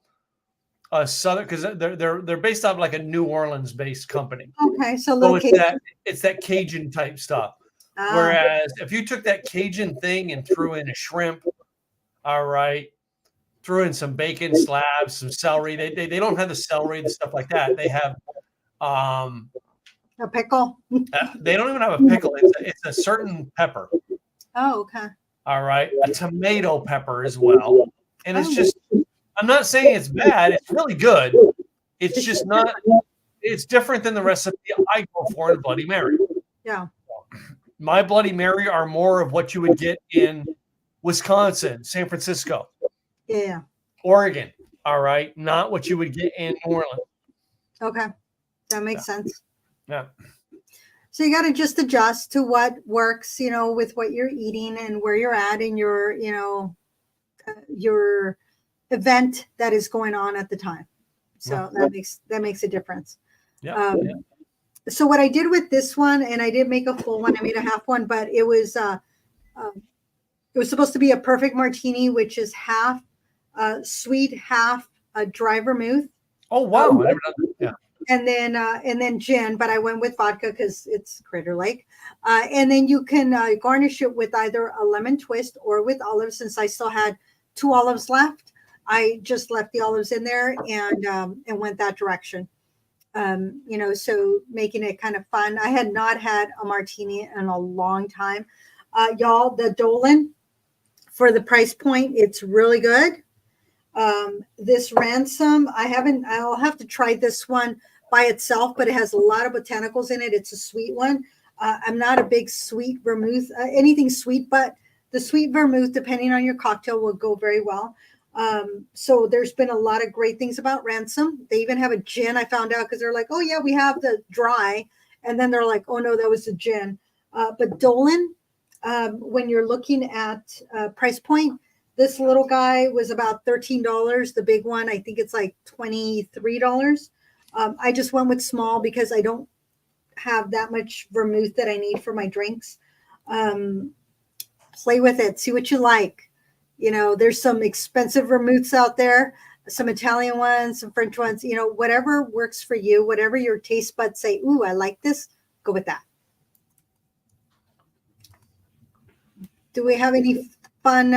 southern, because they're based off like a New Orleans based company. Okay, so it's that Cajun type stuff. Whereas if you took that Cajun thing and threw in a shrimp, all right, threw in some bacon slabs, some celery. They don't have the celery and stuff like that. They have a pickle. They don't even have a pickle. It's a certain pepper. Oh, okay. All right, a tomato pepper as well, and it's just. I'm not saying it's bad. It's really good. It's just not. It's different than the recipe I go for in Bloody Mary. Yeah. My Bloody Mary are more of what you would get in Wisconsin, San Francisco, Oregon. All right, not what you would get in New Orleans. Okay, that makes sense. Yeah. So you got to just adjust to what works, with what you're eating and where you're at in your, your event that is going on at the time. So that makes a difference. Yeah. So what I did with this one, and I did make a full one, I made a half one, but it was supposed to be a perfect martini, which is half sweet, half dry vermouth. Oh wow! I never done that. Yeah. And then gin, but I went with vodka because it's Crater Lake. And then you can garnish it with either a lemon twist or with olives. Since I still had 2 olives left, I just left the olives in there and went that direction. So making it kind of fun. I had not had a martini in a long time. Y'all, the Dolan, for the price point, it's really good. This Ransom, I'll have to try this one by itself, but it has a lot of botanicals in it. It's a sweet one. I'm not a big sweet vermouth, anything sweet, but the sweet vermouth, depending on your cocktail, will go very well. So there's been a lot of great things about Ransom. They even have a gin, I found out, because they're like, oh yeah, we have the dry. And then they're like, oh no, that was the gin. But Dolan, when you're looking at price point, this little guy was about $13. The big one, I think it's like $23. I just went with small because I don't have that much vermouth that I need for my drinks. Play with it. See what you like. There's some expensive vermouths out there, some Italian ones, some French ones, whatever works for you, whatever your taste buds say, ooh, I like this, go with that. Do we have any fun?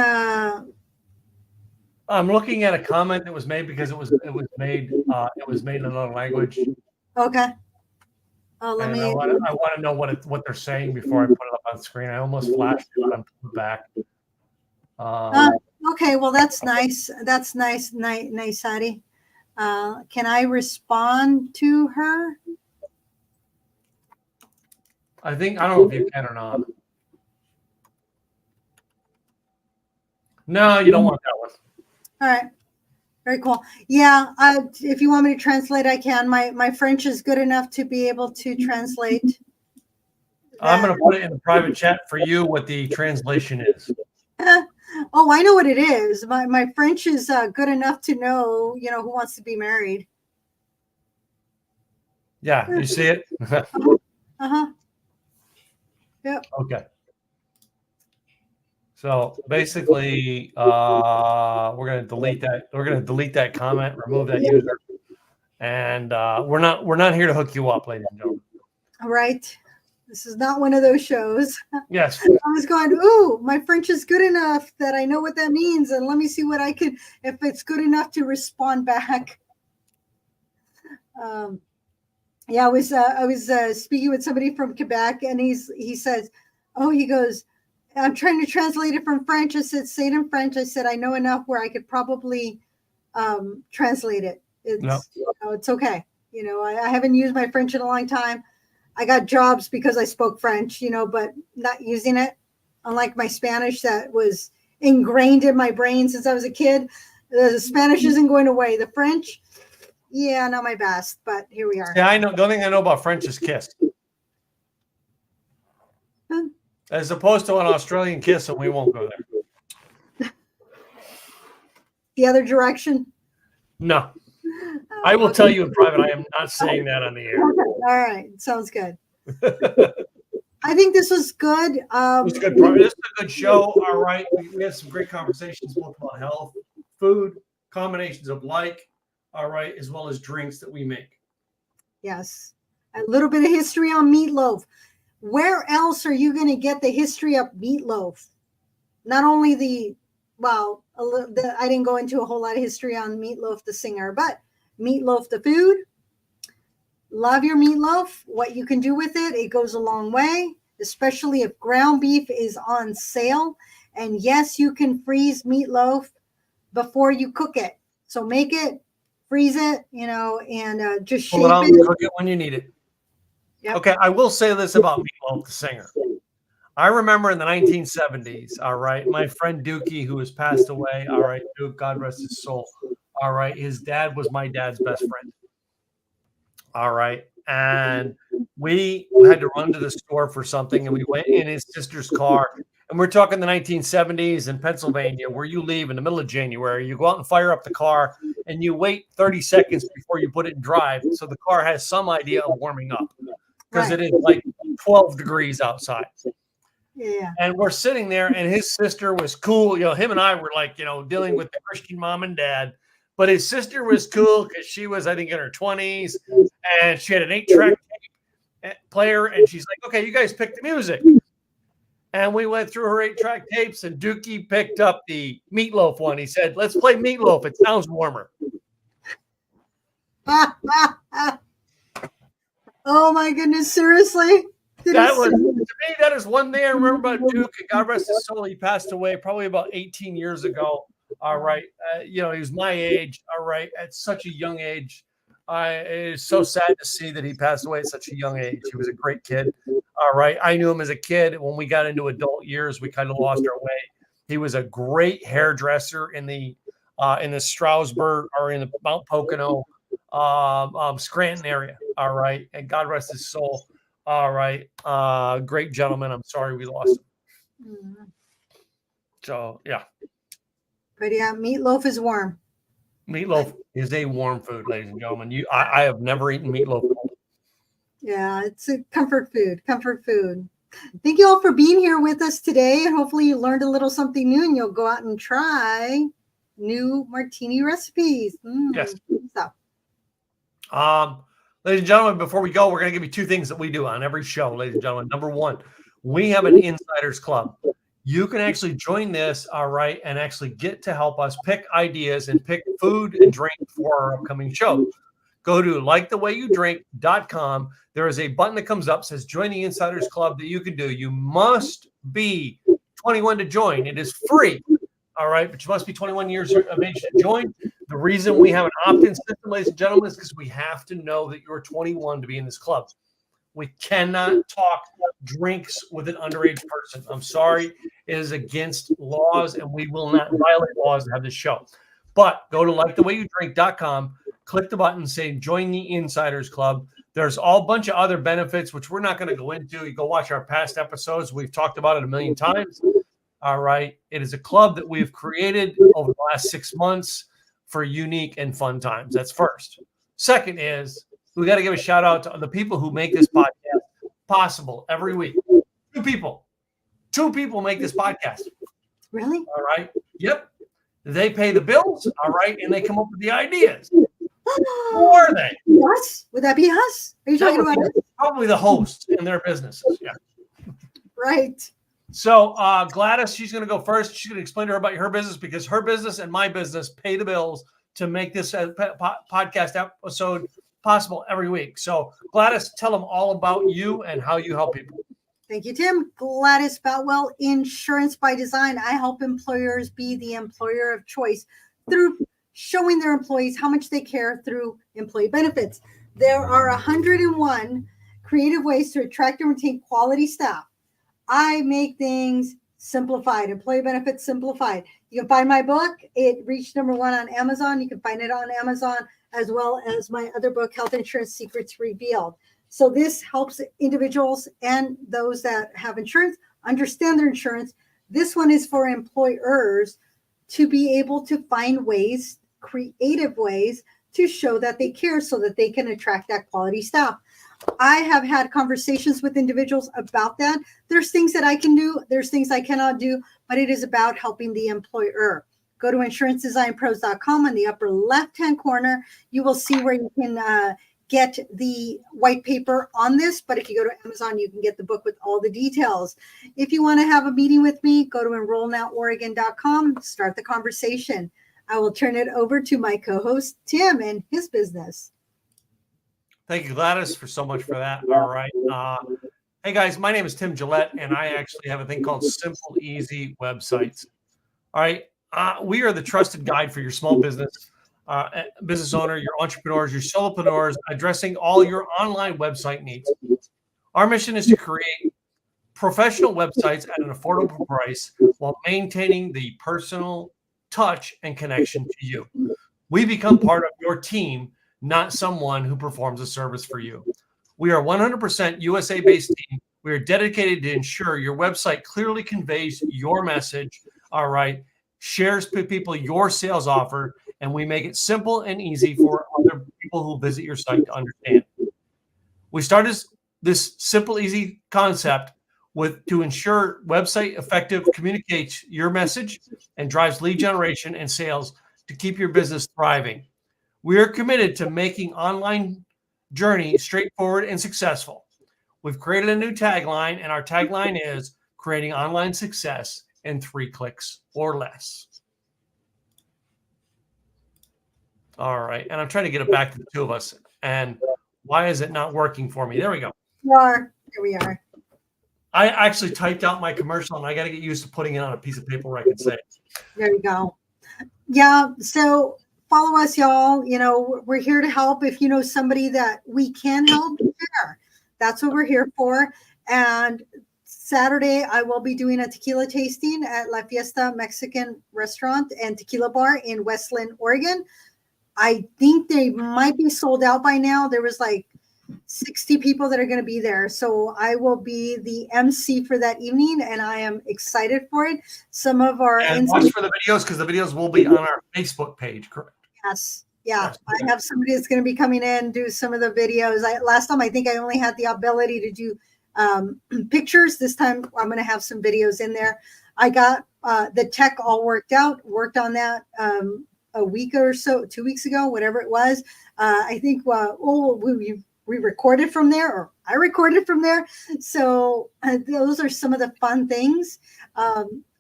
I'm looking at a comment that was made because it was made in another language, Okay. Oh, let and me. I want to know what they're saying before I put it up on the screen. I almost flashed it, but I'm putting it back. Okay, well that's nice. That's nice, Sadi. Can I respond to her? I don't know if you can or not. No, you don't want that one. All right. Very cool. Yeah, if you want me to translate, I can. My French is good enough to be able to translate. I'm going to put it in the private chat for you what the translation is. Oh, I know what it is. My French is good enough to know, who wants to be married. Yeah, you see it? Uh-huh. Yep. Okay. So basically, we're going to delete that. We're going to delete that comment, remove that user, and we're not here to hook you up, ladies and gentlemen. All right. This is not one of those shows. Yes. I was going, ooh, my French is good enough that I know what that means, and let me see what I could, if it's good enough to respond back. Yeah, I was speaking with somebody from Quebec, and he says, he goes, I'm trying to translate it from French. I said, say it in French. I said, I know enough where I could probably translate it. It's okay. I haven't used my French in a long time. I got jobs because I spoke French, but not using it. Unlike my Spanish that was ingrained in my brain since I was a kid. The Spanish isn't going away. The French, yeah, not my best, but here we are. Yeah, I know. The only thing I know about French is kiss. As opposed to an Australian kiss, and we won't go there. The other direction? No. I will tell you in private, I am not saying that on the air. Okay. All right. Sounds good. I think this was good. This is a good show. All right. We had some great conversations both about health, food, combinations of all right, as well as drinks that we make. Yes. A little bit of history on meatloaf. Where else are you going to get the history of meatloaf? Not only I didn't go into a whole lot of history on Meatloaf the singer, but Meatloaf the food. Love your meatloaf. What you can do with it, it goes a long way, especially if ground beef is on sale. And yes, you can freeze meatloaf before you cook it. So make it, freeze it, and just shape it. Cook it when you need it. Yep. Okay, I will say this about Meatloaf the singer. I remember in the 1970s, all right, my friend Dookie, who has passed away, all right, Duke, God rest his soul, all right, his dad was my dad's best friend, all right, and we had to run to the store for something, and we went in his sister's car, and we're talking the 1970s in Pennsylvania, where you leave in the middle of January, you go out and fire up the car, and you wait 30 seconds before you put it in drive, so the car has some idea of warming up, because It is like 12 degrees outside. Yeah. And we're sitting there, and his sister was cool. Him and I were like, dealing with the Christian mom and dad. But his sister was cool because she was, I think, in her 20s, and she had an 8-track player. And she's like, okay, you guys pick the music. And we went through her 8-track tapes, and Dookie picked up the Meatloaf one. He said, let's play Meatloaf. It sounds warmer. Oh, my goodness. Seriously? To me, that is one thing I remember about Duke. And God rest his soul, he passed away probably about 18 years ago. All right. He was my age. All right. At such a young age. It is so sad to see that he passed away at such a young age. He was a great kid. All right. I knew him as a kid. When we got into adult years, we kind of lost our way. He was a great hairdresser in the Stroudsburg or in the Mount Pocono, Scranton area. All right. And God rest his soul. All right. Great gentleman. I'm sorry we lost him. Mm-hmm. So, yeah. But yeah, meatloaf is warm. Meatloaf is a warm food, ladies and gentlemen. I have never eaten meatloaf. Yeah, it's a comfort food. Comfort food. Thank you all for being here with us today. And hopefully you learned a little something new and you'll go out and try new martini recipes. Yes. So. Ladies and gentlemen, before we go, we're going to give you two things that we do on every show, ladies and gentlemen. Number one, we have an insiders club. you can actually join this, all right, and actually get to help us pick ideas and pick food and drink for our upcoming show. Go to likethewayyoudrink.com. There is a button that comes up, says join the Insiders Club that you can do. You must be 21 to join. It is free, all right, but you must be 21 years of age to join. The reason we have an opt-in system, ladies and gentlemen, is because we have to know that you're 21 to be in this club. We cannot talk drinks with an underage person. I'm sorry. It is against laws, and we will not violate laws to have this show. But go to likethewayyoudrink.com, click the button, say join the Insiders Club. There's all bunch of other benefits, which we're not going to go into. You go watch our past episodes. We've talked about it a million times. All right. It is a club that we've created over the last 6 months for unique and fun times. That's first. Second is we got to give a shout out to the people who make this podcast possible every week. Two people make this podcast. Really? All right. Yep. They pay the bills. All right. And they come up with the ideas. Who are they? Us? Would that be us? Are you talking about us? Probably the hosts in their businesses. Yeah. Right. So Gladys, she's going to go first. She's going to explain to her about her business because her business and my business pay the bills to make this podcast episode possible every week. So Gladys, tell them all about you and how you help people. Thank you, Tim. Gladys Boutwell, Insurance by Design. I help employers be the employer of choice through showing their employees how much they care through employee benefits. There are 101 creative ways to attract and retain quality staff. I make things simplified, employee benefits simplified. You can find my book. It reached #1 on Amazon. You can find it on Amazon, as well as my other book, Health Insurance Secrets Revealed. So this helps individuals and those that have insurance understand their insurance. This one is for employers to be able to find ways, creative ways, to show that they care so that they can attract that quality staff. I have had conversations with individuals about that. There's things that I can do. There's things I cannot do, but it is about helping the employer. Go to insurancedesignpros.com. On the upper left-hand corner, you will see where you can get the white paper on this. But if you go to Amazon, you can get the book with all the details. If you want to have a meeting with me, go to enrollnoworegon.com, start the conversation. I will turn it over to my co-host, Tim, and his business. Thank you, Gladys, for so much for that. All right. Hey, guys, my name is Tim Gillette, and I actually have a thing called Simple Easy Websites. All right. We are the trusted guide for your small business, business owner, your entrepreneurs, your solopreneurs, addressing all your online website needs. Our mission is to create professional websites at an affordable price while maintaining the personal touch and connection to you. We become part of your team, not someone who performs a service for you. We are 100% USA-based team. We are dedicated to ensure your website clearly conveys your message, all right, shares with people your sales offer, and we make it simple and easy for other people who visit your site to understand. We started this simple, easy concept to ensure website effective communicates your message and drives lead generation and sales to keep your business thriving. We are committed to making online journey straightforward and successful. We've created a new tagline, and our tagline is creating online success in 3 clicks or less. All right. And I'm trying to get it back to the two of us. And why is it not working for me? There we go. Here we are. I actually typed out my commercial, and I got to get used to putting it on a piece of paper where I can say it. There you go. Yeah. So follow us, y'all. You know, we're here to help. If you know somebody that we can help, share. That's what we're here for. And Saturday, I will be doing a tequila tasting at La Fiesta Mexican Restaurant and Tequila Bar in Westland, Oregon. I think they might be sold out by now. There was like 60 people that are going to be there. So I will be the MC for that evening, and I am excited for it. Some of our watch for the videos, because the videos will be on our Facebook page, correct? Yes. Yeah. Yes. I have somebody that's going to be coming in, do some of the videos. Last time, I think I only had the ability to do pictures. This time I'm going to have some videos in there. I got the tech all worked on that a week or so, 2 weeks ago, whatever it was. I think, we recorded from there, or I recorded from there. So those are some of the fun things.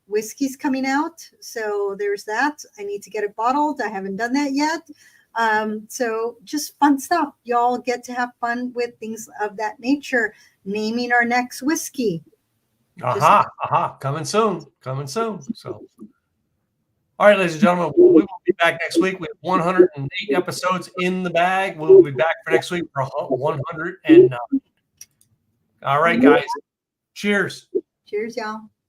Whiskey's coming out, so there's that. I need to get it bottled. I haven't done that yet. So just fun stuff. Y'all get to have fun with things of that nature. Naming our next whiskey. Coming soon. So, all right, ladies and gentlemen, we will be back next week with 108 episodes in the bag. We'll be back for next week for 109. All right, guys. Cheers. Cheers, y'all.